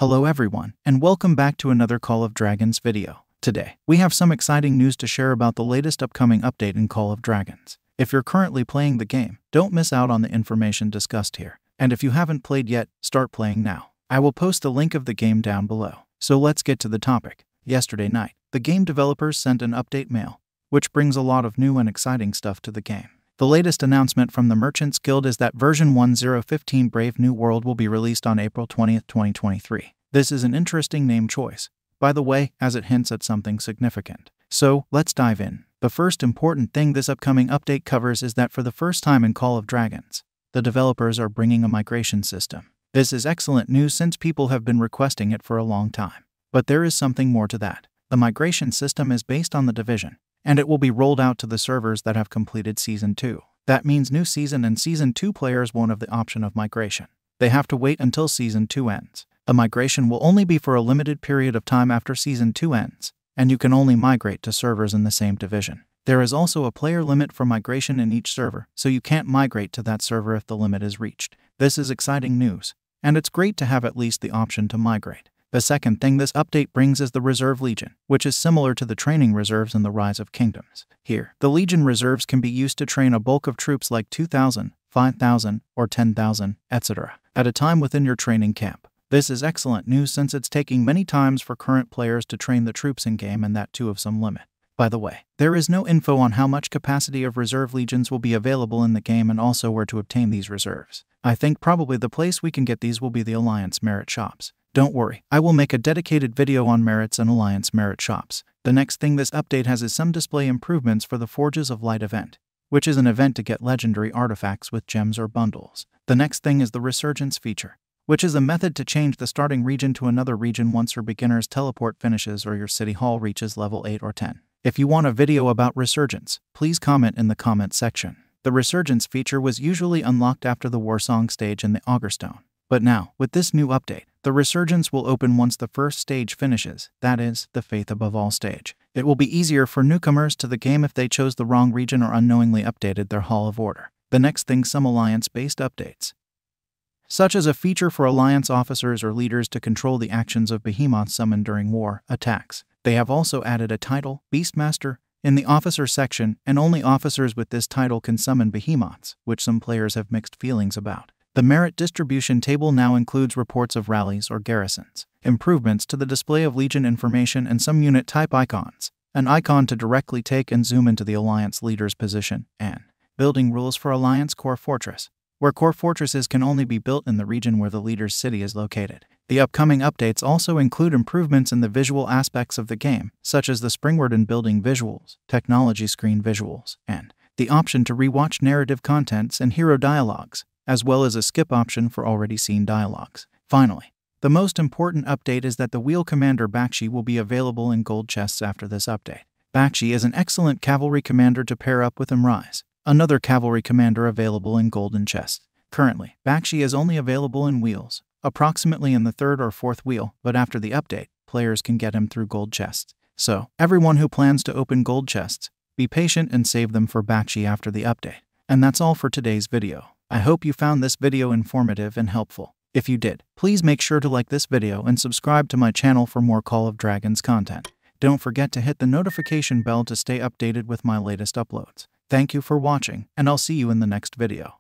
Hello everyone, and welcome back to another Call of Dragons video. Today, we have some exciting news to share about the latest upcoming update in Call of Dragons. If you're currently playing the game, don't miss out on the information discussed here. And if you haven't played yet, start playing now. I will post the link of the game down below. So let's get to the topic. Yesterday night, the game developers sent an update mail, which brings a lot of new and exciting stuff to the game. The latest announcement from the Merchants Guild is that version 1015 Brave New World will be released on April 20th, 2023. This is an interesting name choice, by the way, as it hints at something significant. So, let's dive in. The first important thing this upcoming update covers is that for the first time in Call of Dragons, the developers are bringing a migration system. This is excellent news since people have been requesting it for a long time. But there is something more to that. The migration system is based on the Division, and it will be rolled out to the servers that have completed Season 2. That means new Season and Season 2 players won't have the option of migration. They have to wait until Season 2 ends. A migration will only be for a limited period of time after Season 2 ends, and you can only migrate to servers in the same division. There is also a player limit for migration in each server, so you can't migrate to that server if the limit is reached. This is exciting news, and it's great to have at least the option to migrate. The second thing this update brings is the Reserve Legion, which is similar to the training reserves in the Rise of Kingdoms. Here, the Legion reserves can be used to train a bulk of troops like 2,000, 5,000, or 10,000, etc. at a time within your training camp. This is excellent news since it's taking many times for current players to train the troops in-game, and that too of some limit. By the way, there is no info on how much capacity of Reserve Legions will be available in the game and also where to obtain these reserves. I think probably the place we can get these will be the Alliance Merit Shops. Don't worry, I will make a dedicated video on Merits and Alliance Merit Shops. The next thing this update has is some display improvements for the Forges of Light event, which is an event to get legendary artifacts with gems or bundles. The next thing is the Resurgence Feature, which is a method to change the starting region to another region once your beginner's teleport finishes or your city hall reaches level 8 or 10. If you want a video about Resurgence, please comment in the comment section. The Resurgence feature was usually unlocked after the Warsong stage in the Augerstone. But now, with this new update, the Resurgence will open once the first stage finishes, that is, the Faith Above All stage. It will be easier for newcomers to the game if they chose the wrong region or unknowingly updated their Hall of Order. The next thing, some Alliance-based updates, such as a feature for Alliance officers or leaders to control the actions of behemoths summoned during war attacks. They have also added a title, Beastmaster, in the officer section, and only officers with this title can summon behemoths, which some players have mixed feelings about. The merit distribution table now includes reports of rallies or garrisons, improvements to the display of Legion information and some unit type icons, an icon to directly take and zoom into the Alliance leader's position, and building rules for Alliance Core Fortress, where core fortresses can only be built in the region where the leader's city is located. The upcoming updates also include improvements in the visual aspects of the game, such as the Springward and building visuals, technology screen visuals, and the option to rewatch narrative contents and hero dialogues, as well as a skip option for already seen dialogues. Finally, the most important update is that the Wheel Commander Bakshi will be available in gold chests after this update. Bakshi is an excellent cavalry commander to pair up with Rise, another cavalry commander available in golden chests. Currently, Bakshi is only available in wheels, approximately in the 3rd or 4th wheel, but after the update, players can get him through gold chests. So, everyone who plans to open gold chests, be patient and save them for Bakshi after the update. And that's all for today's video. I hope you found this video informative and helpful. If you did, please make sure to like this video and subscribe to my channel for more Call of Dragons content. Don't forget to hit the notification bell to stay updated with my latest uploads. Thank you for watching, and I'll see you in the next video.